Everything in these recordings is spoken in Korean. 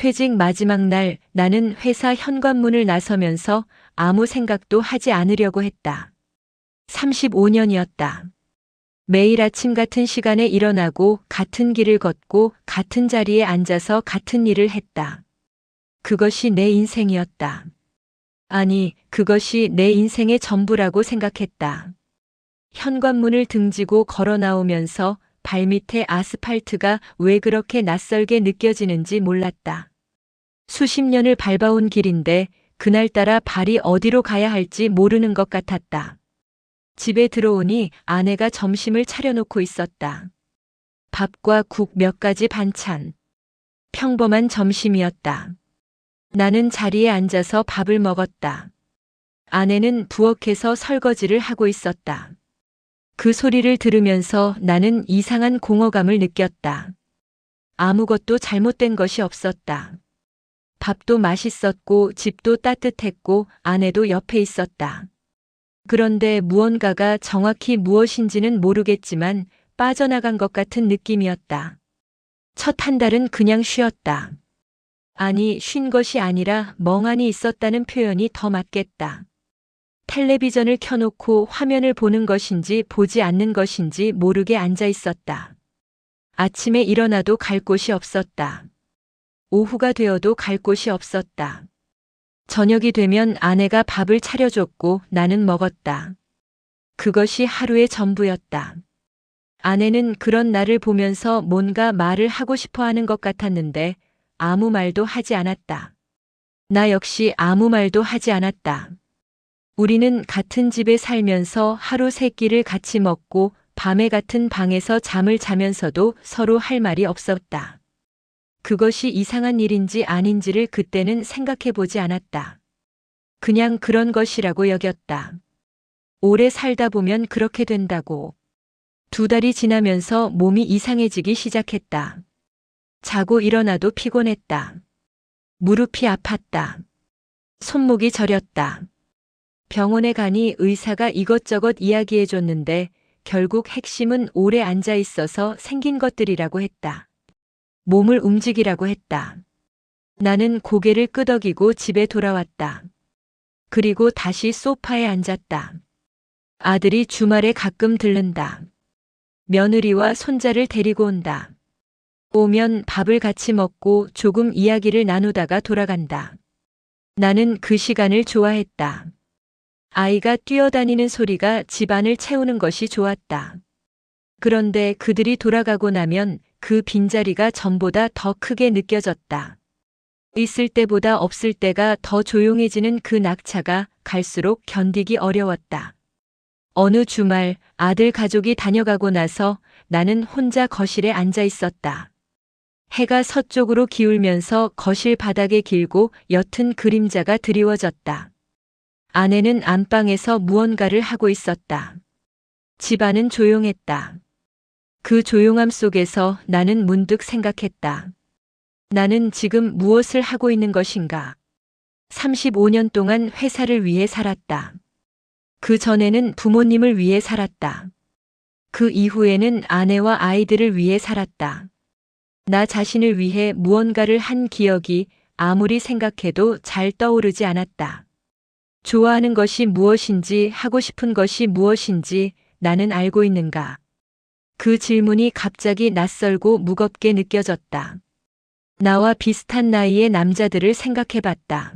퇴직 마지막 날 나는 회사 현관문을 나서면서 아무 생각도 하지 않으려고 했다. 35년이었다. 매일 아침 같은 시간에 일어나고 같은 길을 걷고 같은 자리에 앉아서 같은 일을 했다. 그것이 내 인생이었다. 아니, 그것이 내 인생의 전부라고 생각했다. 현관문을 등지고 걸어 나오면서 발밑에 아스팔트가 왜 그렇게 낯설게 느껴지는지 몰랐다. 수십 년을 밟아온 길인데 그날따라 발이 어디로 가야 할지 모르는 것 같았다. 집에 들어오니 아내가 점심을 차려놓고 있었다. 밥과 국 몇 가지 반찬. 평범한 점심이었다. 나는 자리에 앉아서 밥을 먹었다. 아내는 부엌에서 설거지를 하고 있었다. 그 소리를 들으면서 나는 이상한 공허감을 느꼈다. 아무것도 잘못된 것이 없었다. 밥도 맛있었고 집도 따뜻했고 아내도 옆에 있었다. 그런데 무언가가 정확히 무엇인지는 모르겠지만 빠져나간 것 같은 느낌이었다. 첫 한 달은 그냥 쉬었다. 아니, 쉰 것이 아니라 멍하니 있었다는 표현이 더 맞겠다. 텔레비전을 켜놓고 화면을 보는 것인지 보지 않는 것인지 모르게 앉아 있었다. 아침에 일어나도 갈 곳이 없었다. 오후가 되어도 갈 곳이 없었다. 저녁이 되면 아내가 밥을 차려줬고 나는 먹었다. 그것이 하루의 전부였다. 아내는 그런 나를 보면서 뭔가 말을 하고 싶어 하는 것 같았는데 아무 말도 하지 않았다. 나 역시 아무 말도 하지 않았다. 우리는 같은 집에 살면서 하루 세 끼를 같이 먹고 밤에 같은 방에서 잠을 자면서도 서로 할 말이 없었다. 그것이 이상한 일인지 아닌지를 그때는 생각해 보지 않았다. 그냥 그런 것이라고 여겼다. 오래 살다 보면 그렇게 된다고. 2달이 지나면서 몸이 이상해지기 시작했다. 자고 일어나도 피곤했다. 무릎이 아팠다. 손목이 저렸다. 병원에 가니 의사가 이것저것 이야기해 줬는데 결국 핵심은 오래 앉아 있어서 생긴 것들이라고 했다. 몸을 움직이라고 했다. 나는 고개를 끄덕이고 집에 돌아왔다. 그리고 다시 소파에 앉았다. 아들이 주말에 가끔 들른다. 며느리와 손자를 데리고 온다. 오면 밥을 같이 먹고 조금 이야기를 나누다가 돌아간다. 나는 그 시간을 좋아했다. 아이가 뛰어다니는 소리가 집안을 채우는 것이 좋았다. 그런데 그들이 돌아가고 나면 그 빈자리가 전보다 더 크게 느껴졌다. 있을 때보다 없을 때가 더 조용해지는 그 낙차가 갈수록 견디기 어려웠다. 어느 주말 아들 가족이 다녀가고 나서 나는 혼자 거실에 앉아 있었다. 해가 서쪽으로 기울면서 거실 바닥에 길고 옅은 그림자가 드리워졌다. 아내는 안방에서 무언가를 하고 있었다. 집안은 조용했다. 그 조용함 속에서 나는 문득 생각했다. 나는 지금 무엇을 하고 있는 것인가? 35년 동안 회사를 위해 살았다. 그 전에는 부모님을 위해 살았다. 그 이후에는 아내와 아이들을 위해 살았다. 나 자신을 위해 무언가를 한 기억이 아무리 생각해도 잘 떠오르지 않았다. 좋아하는 것이 무엇인지 하고 싶은 것이 무엇인지 나는 알고 있는가? 그 질문이 갑자기 낯설고 무겁게 느껴졌다. 나와 비슷한 나이의 남자들을 생각해봤다.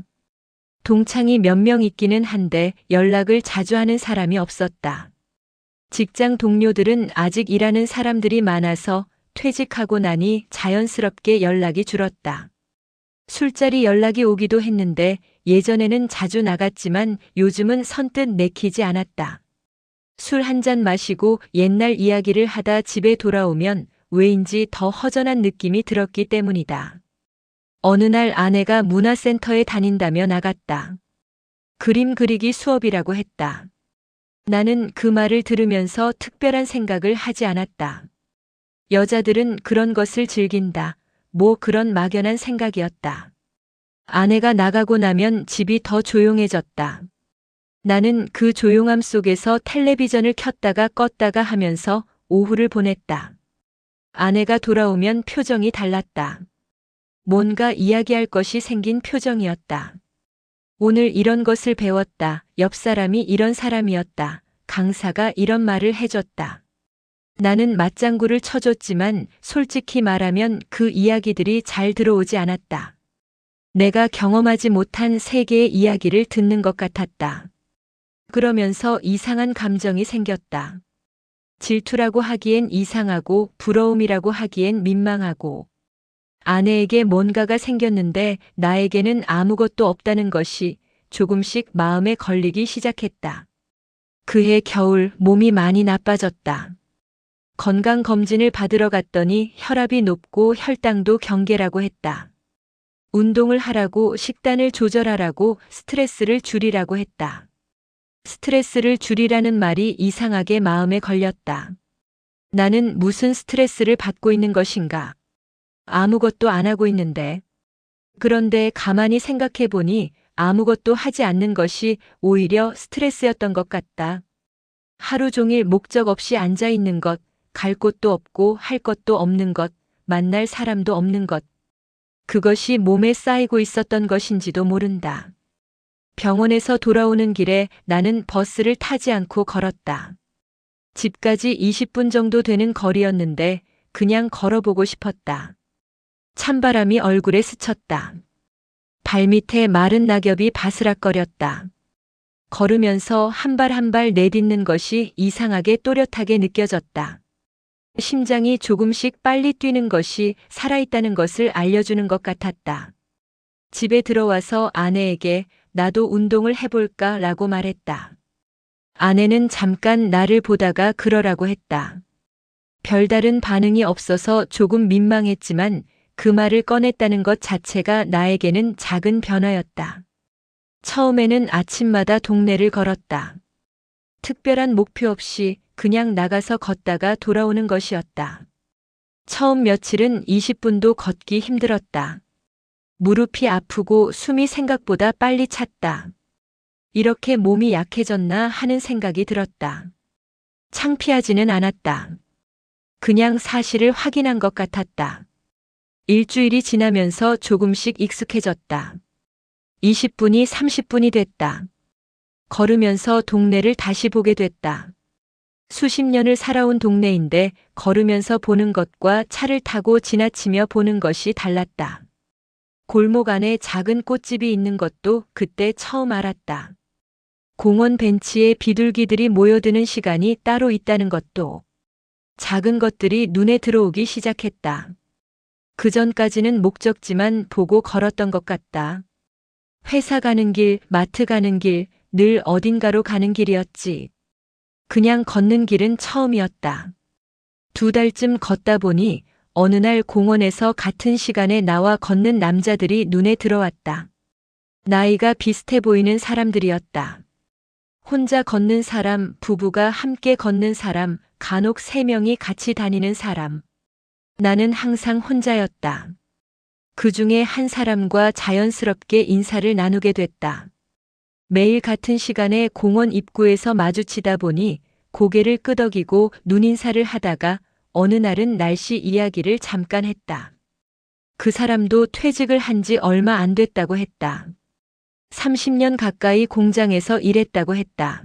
동창이 몇 명 있기는 한데 연락을 자주 하는 사람이 없었다. 직장 동료들은 아직 일하는 사람들이 많아서 퇴직하고 나니 자연스럽게 연락이 줄었다. 술자리 연락이 오기도 했는데 예전에는 자주 나갔지만 요즘은 선뜻 내키지 않았다. 술 한 잔 마시고 옛날 이야기를 하다 집에 돌아오면 왜인지 더 허전한 느낌이 들었기 때문이다. 어느 날 아내가 문화센터에 다닌다며 나갔다. 그림 그리기 수업이라고 했다. 나는 그 말을 들으면서 특별한 생각을 하지 않았다. 여자들은 그런 것을 즐긴다. 뭐 그런 막연한 생각이었다. 아내가 나가고 나면 집이 더 조용해졌다. 나는 그 조용함 속에서 텔레비전을 켰다가 껐다가 하면서 오후를 보냈다. 아내가 돌아오면 표정이 달랐다. 뭔가 이야기할 것이 생긴 표정이었다. 오늘 이런 것을 배웠다. 옆 사람이 이런 사람이었다. 강사가 이런 말을 해줬다. 나는 맞장구를 쳐줬지만 솔직히 말하면 그 이야기들이 잘 들어오지 않았다. 내가 경험하지 못한 세계의 이야기를 듣는 것 같았다. 그러면서 이상한 감정이 생겼다. 질투라고 하기엔 이상하고 부러움이라고 하기엔 민망하고 아내에게 뭔가가 생겼는데 나에게는 아무것도 없다는 것이 조금씩 마음에 걸리기 시작했다. 그해 겨울 몸이 많이 나빠졌다. 건강검진을 받으러 갔더니 혈압이 높고 혈당도 경계라고 했다. 운동을 하라고 식단을 조절하라고 스트레스를 줄이라고 했다. 스트레스를 줄이라는 말이 이상하게 마음에 걸렸다. 나는 무슨 스트레스를 받고 있는 것인가? 아무것도 안 하고 있는데. 그런데 가만히 생각해 보니 아무것도 하지 않는 것이 오히려 스트레스였던 것 같다. 하루 종일 목적 없이 앉아 있는 것, 갈 곳도 없고 할 것도 없는 것, 만날 사람도 없는 것. 그것이 몸에 쌓이고 있었던 것인지도 모른다. 병원에서 돌아오는 길에 나는 버스를 타지 않고 걸었다. 집까지 20분 정도 되는 거리였는데 그냥 걸어보고 싶었다. 찬바람이 얼굴에 스쳤다. 발밑에 마른 낙엽이 바스락거렸다. 걸으면서 한 발 한 발 내딛는 것이 이상하게 또렷하게 느껴졌다. 심장이 조금씩 빨리 뛰는 것이 살아있다는 것을 알려주는 것 같았다. 집에 들어와서 아내에게 나도 운동을 해볼까 라고 말했다. 아내는 잠깐 나를 보다가 그러라고 했다. 별다른 반응이 없어서 조금 민망했지만 그 말을 꺼냈다는 것 자체가 나에게는 작은 변화였다. 처음에는 아침마다 동네를 걸었다. 특별한 목표 없이 그냥 나가서 걷다가 돌아오는 것이었다. 처음 며칠은 20분도 걷기 힘들었다. 무릎이 아프고 숨이 생각보다 빨리 찼다. 이렇게 몸이 약해졌나 하는 생각이 들었다. 창피하지는 않았다. 그냥 사실을 확인한 것 같았다. 일주일이 지나면서 조금씩 익숙해졌다. 20분이 30분이 됐다. 걸으면서 동네를 다시 보게 됐다. 수십 년을 살아온 동네인데 걸으면서 보는 것과 차를 타고 지나치며 보는 것이 달랐다. 골목 안에 작은 꽃집이 있는 것도 그때 처음 알았다. 공원 벤치에 비둘기들이 모여드는 시간이 따로 있다는 것도. 작은 것들이 눈에 들어오기 시작했다. 그전까지는 목적지만 보고 걸었던 것 같다. 회사 가는 길, 마트 가는 길, 늘 어딘가로 가는 길이었지. 그냥 걷는 길은 처음이었다. 2달쯤 걷다 보니 어느 날 공원에서 같은 시간에 나와 걷는 남자들이 눈에 들어왔다. 나이가 비슷해 보이는 사람들이었다. 혼자 걷는 사람, 부부가 함께 걷는 사람, 간혹 3명이 같이 다니는 사람. 나는 항상 혼자였다. 그 중에 한 사람과 자연스럽게 인사를 나누게 됐다. 매일 같은 시간에 공원 입구에서 마주치다 보니 고개를 끄덕이고 눈인사를 하다가 어느 날은 날씨 이야기를 잠깐 했다. 그 사람도 퇴직을 한 지 얼마 안 됐다고 했다. 30년 가까이 공장에서 일했다고 했다.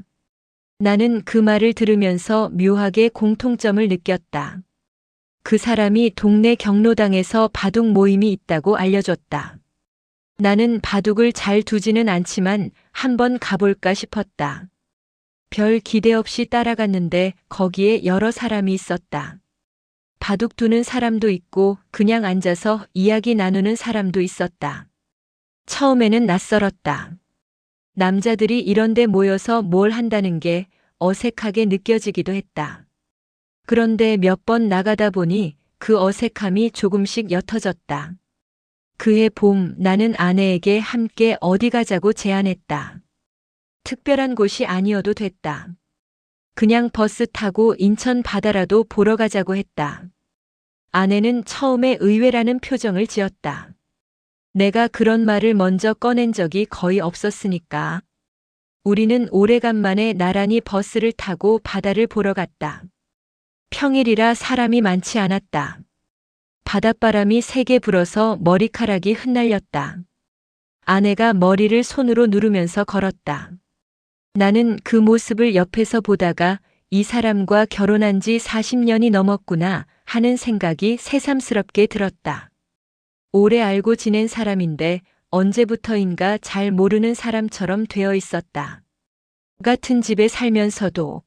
나는 그 말을 들으면서 묘하게 공통점을 느꼈다. 그 사람이 동네 경로당에서 바둑 모임이 있다고 알려줬다. 나는 바둑을 잘 두지는 않지만 한번 가볼까 싶었다. 별 기대 없이 따라갔는데 거기에 여러 사람이 있었다. 바둑 두는 사람도 있고 그냥 앉아서 이야기 나누는 사람도 있었다. 처음에는 낯설었다. 남자들이 이런데 모여서 뭘 한다는 게 어색하게 느껴지기도 했다. 그런데 몇 번 나가다 보니 그 어색함이 조금씩 옅어졌다. 그해 봄 나는 아내에게 함께 어디 가자고 제안했다. 특별한 곳이 아니어도 됐다. 그냥 버스 타고 인천 바다라도 보러 가자고 했다. 아내는 처음에 의외라는 표정을 지었다. 내가 그런 말을 먼저 꺼낸 적이 거의 없었으니까. 우리는 오래간만에 나란히 버스를 타고 바다를 보러 갔다. 평일이라 사람이 많지 않았다. 바닷바람이 세게 불어서 머리카락이 흩날렸다. 아내가 머리를 손으로 누르면서 걸었다. 나는 그 모습을 옆에서 보다가 이 사람과 결혼한 지 40년이 넘었구나 하는 생각이 새삼스럽게 들었다. 오래 알고 지낸 사람인데 언제부터인가 잘 모르는 사람처럼 되어 있었다. 같은 집에 살면서도,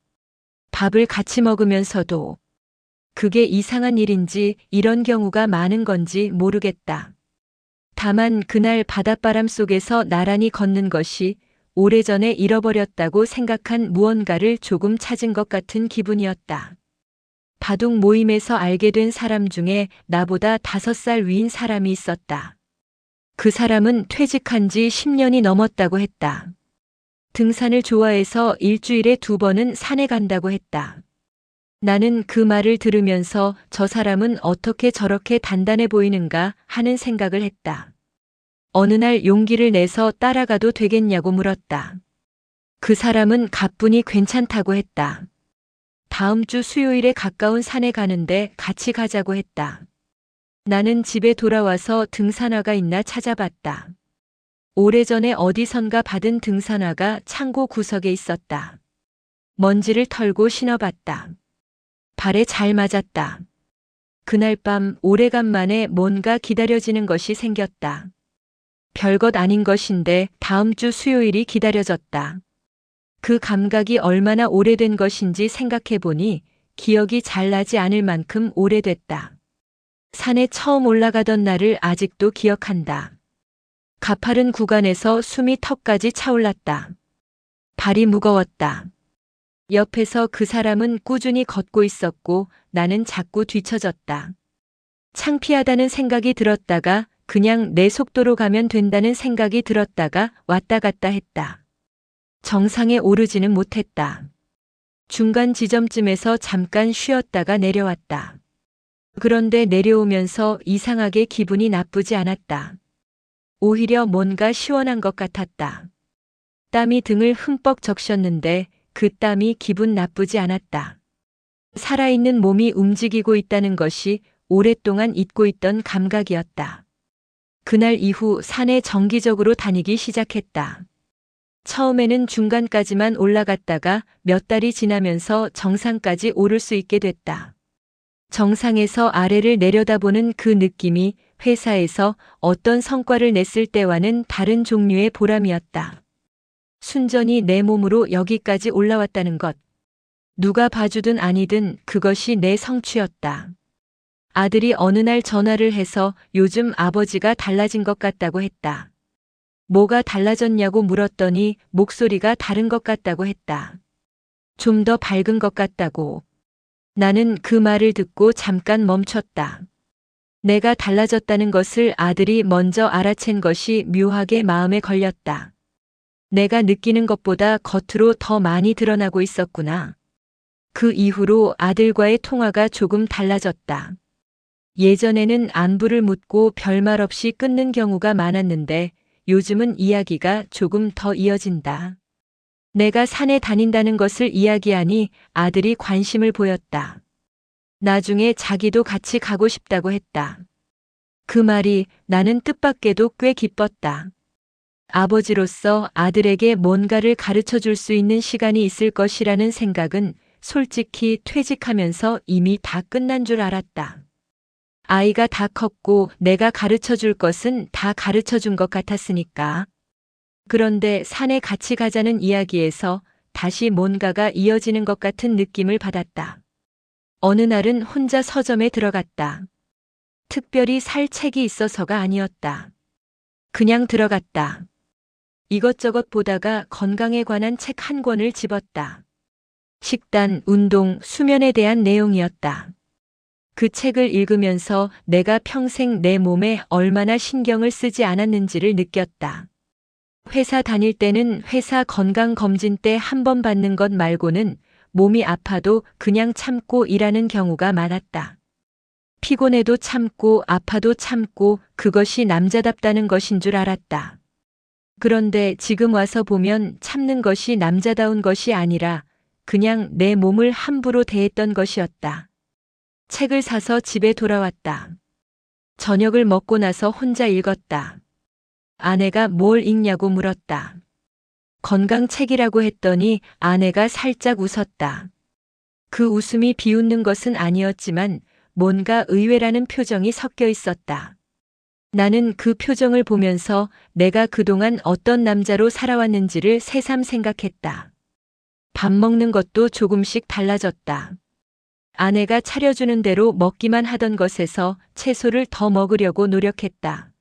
밥을 같이 먹으면서도, 그게 이상한 일인지 이런 경우가 많은 건지 모르겠다. 다만 그날 바닷바람 속에서 나란히 걷는 것이 오래전에 잃어버렸다고 생각한 무언가를 조금 찾은 것 같은 기분이었다. 바둑 모임에서 알게 된 사람 중에 나보다 5살 위인 사람이 있었다. 그 사람은 퇴직한 지 10년이 넘었다고 했다. 등산을 좋아해서 일주일에 2번은 산에 간다고 했다. 나는 그 말을 들으면서 저 사람은 어떻게 저렇게 단단해 보이는가 하는 생각을 했다. 어느 날 용기를 내서 따라가도 되겠냐고 물었다. 그 사람은 가뿐히 괜찮다고 했다. 다음 주 수요일에 가까운 산에 가는데 같이 가자고 했다. 나는 집에 돌아와서 등산화가 있나 찾아봤다. 오래전에 어디선가 받은 등산화가 창고 구석에 있었다. 먼지를 털고 신어봤다. 발에 잘 맞았다. 그날 밤 오래간만에 뭔가 기다려지는 것이 생겼다. 별것 아닌 것인데 다음 주 수요일이 기다려졌다. 그 감각이 얼마나 오래된 것인지 생각해보니 기억이 잘 나지 않을 만큼 오래됐다. 산에 처음 올라가던 날을 아직도 기억한다. 가파른 구간에서 숨이 턱까지 차올랐다. 발이 무거웠다. 옆에서 그 사람은 꾸준히 걷고 있었고 나는 자꾸 뒤처졌다. 창피하다는 생각이 들었다가 그냥 내 속도로 가면 된다는 생각이 들었다가 왔다 갔다 했다. 정상에 오르지는 못했다. 중간 지점쯤에서 잠깐 쉬었다가 내려왔다. 그런데 내려오면서 이상하게 기분이 나쁘지 않았다. 오히려 뭔가 시원한 것 같았다. 땀이 등을 흠뻑 적셨는데 그 땀이 기분 나쁘지 않았다. 살아있는 몸이 움직이고 있다는 것이 오랫동안 잊고 있던 감각이었다. 그날 이후 산에 정기적으로 다니기 시작했다. 처음에는 중간까지만 올라갔다가 몇 달이 지나면서 정상까지 오를 수 있게 됐다. 정상에서 아래를 내려다보는 그 느낌이 회사에서 어떤 성과를 냈을 때와는 다른 종류의 보람이었다. 순전히 내 몸으로 여기까지 올라왔다는 것. 누가 봐주든 아니든 그것이 내 성취였다. 아들이 어느 날 전화를 해서 요즘 아버지가 달라진 것 같다고 했다. 뭐가 달라졌냐고 물었더니 목소리가 다른 것 같다고 했다. 좀 더 밝은 것 같다고. 나는 그 말을 듣고 잠깐 멈췄다. 내가 달라졌다는 것을 아들이 먼저 알아챈 것이 묘하게 마음에 걸렸다. 내가 느끼는 것보다 겉으로 더 많이 드러나고 있었구나. 그 이후로 아들과의 통화가 조금 달라졌다. 예전에는 안부를 묻고 별말 없이 끊는 경우가 많았는데 요즘은 이야기가 조금 더 이어진다. 내가 산에 다닌다는 것을 이야기하니 아들이 관심을 보였다. 나중에 자기도 같이 가고 싶다고 했다. 그 말이 나는 뜻밖에도 꽤 기뻤다. 아버지로서 아들에게 뭔가를 가르쳐 줄 수 있는 시간이 있을 것이라는 생각은 솔직히 퇴직하면서 이미 다 끝난 줄 알았다. 아이가 다 컸고 내가 가르쳐 줄 것은 다 가르쳐 준 것 같았으니까. 그런데 산에 같이 가자는 이야기에서 다시 뭔가가 이어지는 것 같은 느낌을 받았다. 어느 날은 혼자 서점에 들어갔다. 특별히 살 책이 있어서가 아니었다. 그냥 들어갔다. 이것저것 보다가 건강에 관한 책 한 권을 집었다. 식단, 운동, 수면에 대한 내용이었다. 그 책을 읽으면서 내가 평생 내 몸에 얼마나 신경을 쓰지 않았는지를 느꼈다. 회사 다닐 때는 회사 건강검진 때 한 번 받는 것 말고는 몸이 아파도 그냥 참고 일하는 경우가 많았다. 피곤해도 참고 아파도 참고 그것이 남자답다는 것인 줄 알았다. 그런데 지금 와서 보면 참는 것이 남자다운 것이 아니라 그냥 내 몸을 함부로 대했던 것이었다. 책을 사서 집에 돌아왔다. 저녁을 먹고 나서 혼자 읽었다. 아내가 뭘 읽냐고 물었다. 건강책이라고 했더니 아내가 살짝 웃었다. 그 웃음이 비웃는 것은 아니었지만 뭔가 의외라는 표정이 섞여 있었다. 나는 그 표정을 보면서 내가 그동안 어떤 남자로 살아왔는지를 새삼 생각했다. 밥 먹는 것도 조금씩 달라졌다. 아내가 차려주는 대로 먹기만 하던 것에서 채소를 더 먹으려고 노력했다.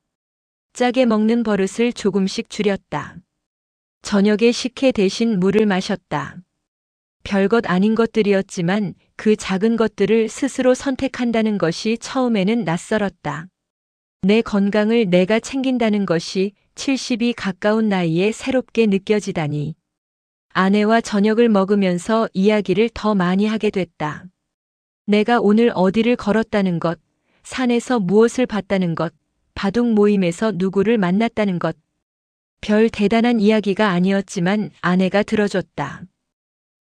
짜게 먹는 버릇을 조금씩 줄였다. 저녁에 식혜 대신 물을 마셨다. 별것 아닌 것들이었지만 그 작은 것들을 스스로 선택한다는 것이 처음에는 낯설었다. 내 건강을 내가 챙긴다는 것이 70이 가까운 나이에 새롭게 느껴지다니. 아내와 저녁을 먹으면서 이야기를 더 많이 하게 됐다. 내가 오늘 어디를 걸었다는 것, 산에서 무엇을 봤다는 것, 바둑 모임에서 누구를 만났다는 것. 별 대단한 이야기가 아니었지만 아내가 들어줬다.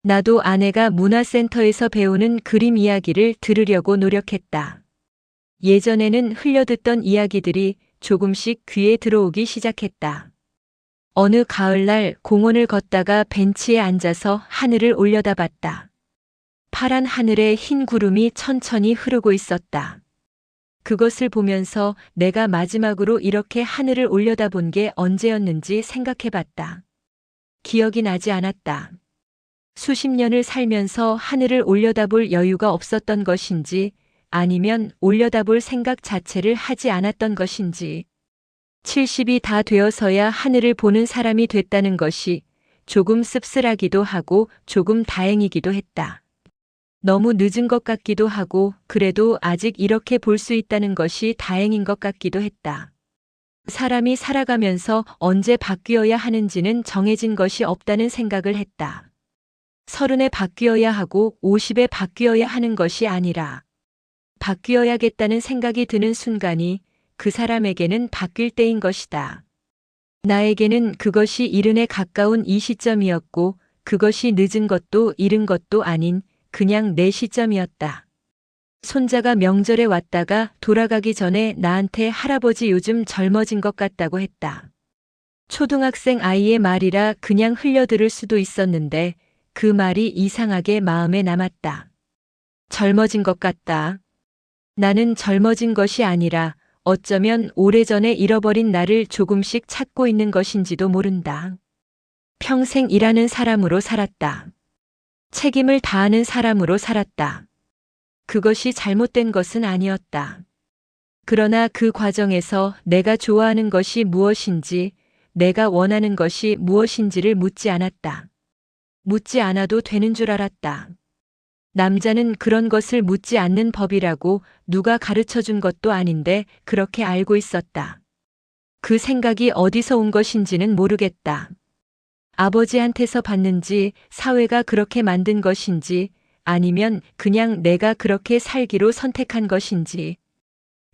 나도 아내가 문화센터에서 배우는 그림 이야기를 들으려고 노력했다. 예전에는 흘려듣던 이야기들이 조금씩 귀에 들어오기 시작했다. 어느 가을날 공원을 걷다가 벤치에 앉아서 하늘을 올려다봤다. 파란 하늘에 흰 구름이 천천히 흐르고 있었다. 그것을 보면서 내가 마지막으로 이렇게 하늘을 올려다본 게 언제였는지 생각해봤다. 기억이 나지 않았다. 수십 년을 살면서 하늘을 올려다볼 여유가 없었던 것인지 아니면 올려다볼 생각 자체를 하지 않았던 것인지 70이 다 되어서야 하늘을 보는 사람이 됐다는 것이 조금 씁쓸하기도 하고 조금 다행이기도 했다. 너무 늦은 것 같기도 하고 그래도 아직 이렇게 볼 수 있다는 것이 다행인 것 같기도 했다. 사람이 살아가면서 언제 바뀌어야 하는지는 정해진 것이 없다는 생각을 했다. 30에 바뀌어야 하고 50에 바뀌어야 하는 것이 아니라 바뀌어야겠다는 생각이 드는 순간이 그 사람에게는 바뀔 때인 것이다. 나에게는 그것이 70에 가까운 이 시점이었고 그것이 늦은 것도 이른 것도 아닌 그냥 내 시점이었다. 손자가 명절에 왔다가 돌아가기 전에 나한테 할아버지 요즘 젊어진 것 같다고 했다. 초등학생 아이의 말이라 그냥 흘려들을 수도 있었는데 그 말이 이상하게 마음에 남았다. 젊어진 것 같다. 나는 젊어진 것이 아니라 어쩌면 오래전에 잃어버린 나를 조금씩 찾고 있는 것인지도 모른다. 평생 일하는 사람으로 살았다. 책임을 다하는 사람으로 살았다. 그것이 잘못된 것은 아니었다. 그러나 그 과정에서 내가 좋아하는 것이 무엇인지, 내가 원하는 것이 무엇인지를 묻지 않았다. 묻지 않아도 되는 줄 알았다. 남자는 그런 것을 묻지 않는 법이라고 누가 가르쳐 준 것도 아닌데 그렇게 알고 있었다. 그 생각이 어디서 온 것인지는 모르겠다. 아버지한테서 받는지 사회가 그렇게 만든 것인지 아니면 그냥 내가 그렇게 살기로 선택한 것인지.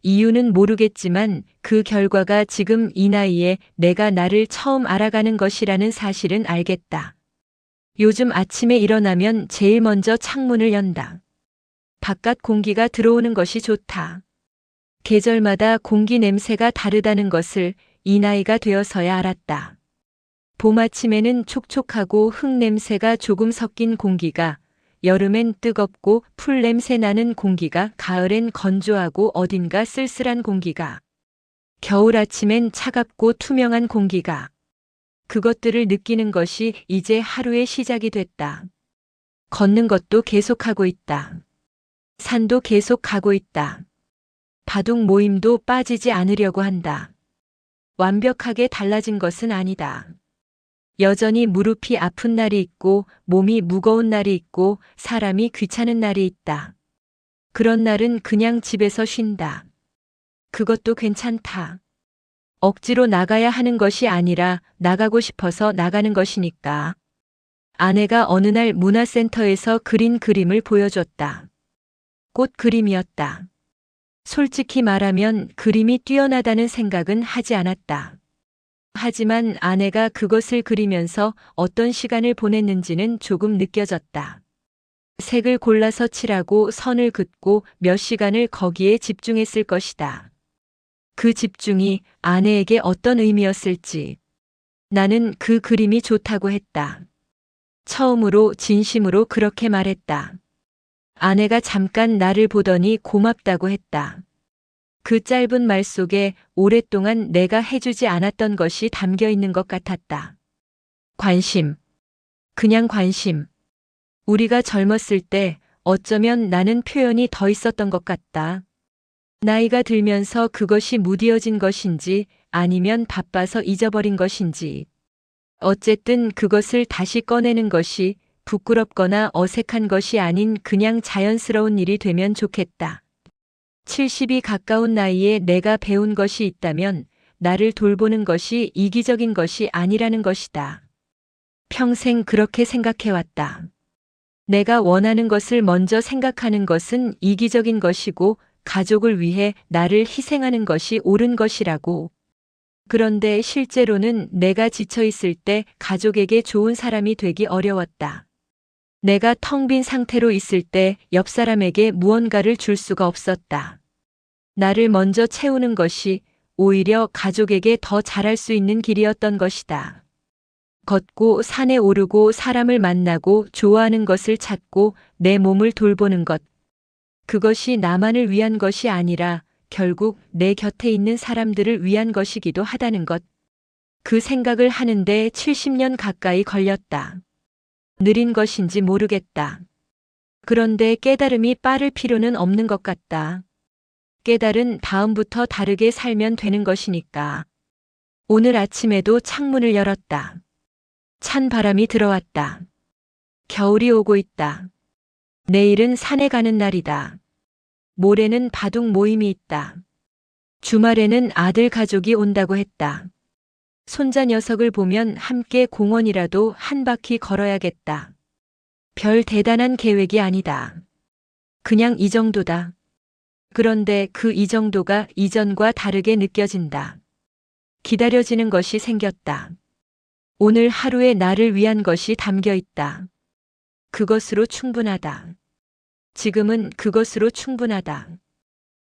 이유는 모르겠지만 그 결과가 지금 이 나이에 내가 나를 처음 알아가는 것이라는 사실은 알겠다. 요즘 아침에 일어나면 제일 먼저 창문을 연다. 바깥 공기가 들어오는 것이 좋다. 계절마다 공기 냄새가 다르다는 것을 이 나이가 되어서야 알았다. 봄 아침에는 촉촉하고 흙 냄새가 조금 섞인 공기가, 여름엔 뜨겁고 풀 냄새 나는 공기가, 가을엔 건조하고 어딘가 쓸쓸한 공기가, 겨울 아침엔 차갑고 투명한 공기가. 그것들을 느끼는 것이 이제 하루의 시작이 됐다. 걷는 것도 계속하고 있다. 산도 계속 가고 있다. 바둑 모임도 빠지지 않으려고 한다. 완벽하게 달라진 것은 아니다. 여전히 무릎이 아픈 날이 있고 몸이 무거운 날이 있고 사람이 귀찮은 날이 있다. 그런 날은 그냥 집에서 쉰다. 그것도 괜찮다. 억지로 나가야 하는 것이 아니라 나가고 싶어서 나가는 것이니까. 아내가 어느 날 문화센터에서 그린 그림을 보여줬다. 꽃 그림이었다. 솔직히 말하면 그림이 뛰어나다는 생각은 하지 않았다. 하지만 아내가 그것을 그리면서 어떤 시간을 보냈는지는 조금 느껴졌다. 색을 골라서 칠하고 선을 긋고 몇 시간을 거기에 집중했을 것이다. 그 집중이 아내에게 어떤 의미였을지. 나는 그 그림이 좋다고 했다. 처음으로 진심으로 그렇게 말했다. 아내가 잠깐 나를 보더니 고맙다고 했다. 그 짧은 말 속에 오랫동안 내가 해주지 않았던 것이 담겨 있는 것 같았다. 관심. 그냥 관심. 우리가 젊었을 때 어쩌면 나는 표현이 더 있었던 것 같다. 나이가 들면서 그것이 무뎌진 것인지 아니면 바빠서 잊어버린 것인지. 어쨌든 그것을 다시 꺼내는 것이 부끄럽거나 어색한 것이 아닌 그냥 자연스러운 일이 되면 좋겠다. 70이 가까운 나이에 내가 배운 것이 있다면 나를 돌보는 것이 이기적인 것이 아니라는 것이다. 평생 그렇게 생각해왔다. 내가 원하는 것을 먼저 생각하는 것은 이기적인 것이고 가족을 위해 나를 희생하는 것이 옳은 것이라고. 그런데 실제로는 내가 지쳐 있을 때 가족에게 좋은 사람이 되기 어려웠다. 내가 텅 빈 상태로 있을 때 옆 사람에게 무언가를 줄 수가 없었다. 나를 먼저 채우는 것이 오히려 가족에게 더 잘할 수 있는 길이었던 것이다. 걷고 산에 오르고 사람을 만나고 좋아하는 것을 찾고 내 몸을 돌보는 것. 그것이 나만을 위한 것이 아니라 결국 내 곁에 있는 사람들을 위한 것이기도 하다는 것. 그 생각을 하는데 70년 가까이 걸렸다. 느린 것인지 모르겠다. 그런데 깨달음이 빠를 필요는 없는 것 같다. 깨달은 다음부터 다르게 살면 되는 것이니까. 오늘 아침에도 창문을 열었다. 찬 바람이 들어왔다. 겨울이 오고 있다. 내일은 산에 가는 날이다. 모레는 바둑 모임이 있다. 주말에는 아들 가족이 온다고 했다. 손자 녀석을 보면 함께 공원이라도 한 바퀴 걸어야겠다. 별 대단한 계획이 아니다. 그냥 이 정도다. 그런데 그 이 정도가 이전과 다르게 느껴진다. 기다려지는 것이 생겼다. 오늘 하루에 나를 위한 것이 담겨 있다. 그것으로 충분하다. 지금은 그것으로 충분하다.